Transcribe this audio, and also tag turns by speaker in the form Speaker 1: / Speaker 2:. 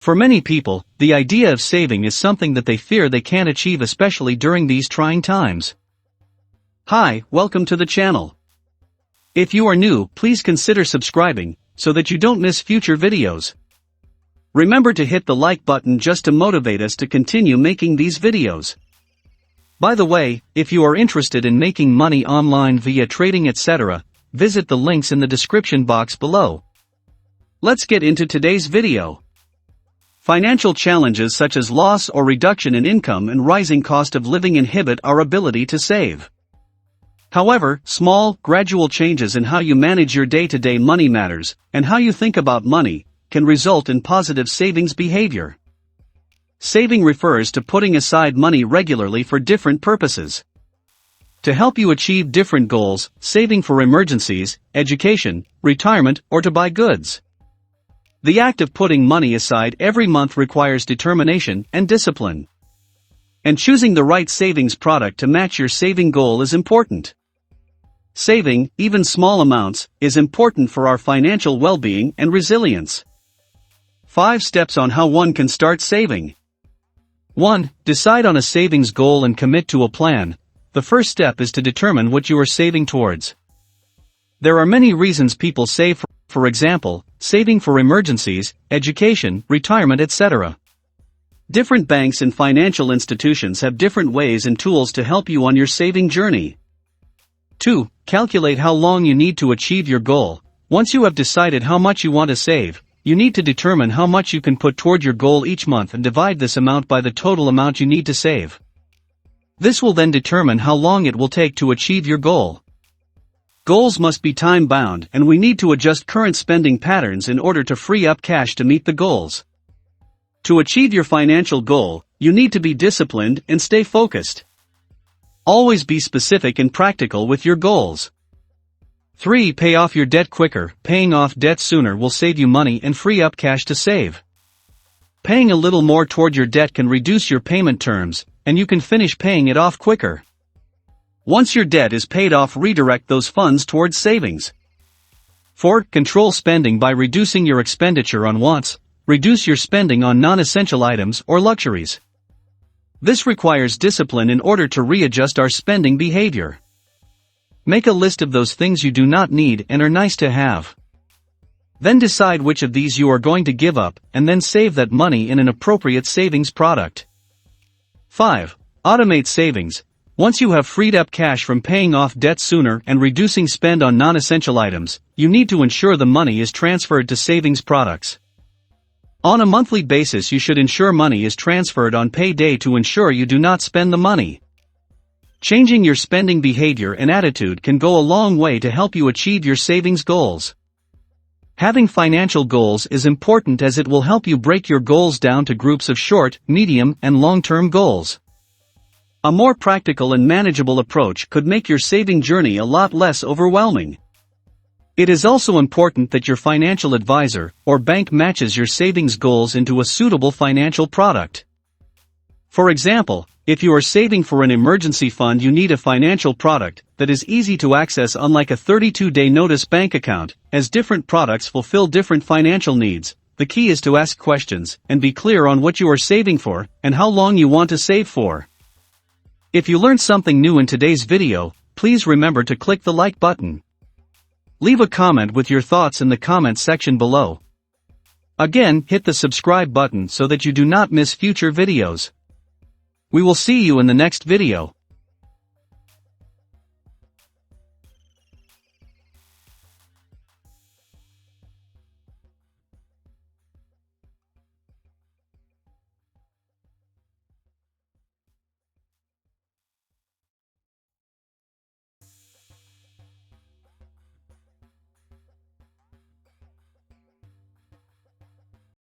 Speaker 1: For many people, the idea of saving is something that they fear they can't achieve, especially during these trying times. Hi, welcome to the channel. If you are new, please consider subscribing, so that you don't miss future videos. Remember to hit the like button just to motivate us to continue making these videos. By the way, if you are interested in making money online via trading etc., visit the links in the description box below. Let's get into today's video. Financial challenges such as loss or reduction in income and rising cost of living inhibit our ability to save. However, small, gradual changes in how you manage your day-to-day money matters, and how you think about money, can result in positive savings behavior. Saving refers to putting aside money regularly for different purposes. To help you achieve different goals, saving for emergencies, education, retirement, or to buy goods. The act of putting money aside every month requires determination and discipline. And choosing the right savings product to match your saving goal is important. Saving, even small amounts, is important for our financial well-being and resilience. 5 steps on how one can start saving. 1. Decide on a savings goal and commit to a plan. The first step is to determine what you are saving towards. There are many reasons people save, for example, saving for emergencies, education, retirement etc. Different banks and financial institutions have different ways and tools to help you on your saving journey. 2. Calculate how long you need to achieve your goal. Once you have decided how much you want to save, you need to determine how much you can put toward your goal each month and divide this amount by the total amount you need to save. This will then determine how long it will take to achieve your goal. Goals must be time-bound, and we need to adjust current spending patterns in order to free up cash to meet the goals. To achieve your financial goal, you need to be disciplined and stay focused. Always be specific and practical with your goals. 3. Pay off your debt quicker. Paying off debt sooner will save you money and free up cash to save. Paying a little more toward your debt can reduce your payment terms, and you can finish paying it off quicker. Once your debt is paid off, redirect those funds towards savings. 4. Control spending by reducing your expenditure on wants. Reduce your spending on non-essential items or luxuries. This requires discipline in order to readjust our spending behavior. Make a list of those things you do not need and are nice to have. Then decide which of these you are going to give up, and then save that money in an appropriate savings product. 5. Automate savings. Once you have freed up cash from paying off debt sooner and reducing spend on non-essential items, you need to ensure the money is transferred to savings products. On a monthly basis, you should ensure money is transferred on payday to ensure you do not spend the money. Changing your spending behavior and attitude can go a long way to help you achieve your savings goals. Having financial goals is important as it will help you break your goals down to groups of short, medium, and long-term goals. A more practical and manageable approach could make your saving journey a lot less overwhelming. It is also important that your financial advisor or bank matches your savings goals into a suitable financial product. For example, if you are saving for an emergency fund, you need a financial product that is easy to access, unlike a 32-day notice bank account, as different products fulfill different financial needs. The key is to ask questions and be clear on what you are saving for and how long you want to save for. If you learned something new in today's video, please remember to click the like button. Leave a comment with your thoughts in the comment section below. Again, hit the subscribe button so that you do not miss future videos. We will see you in the next video.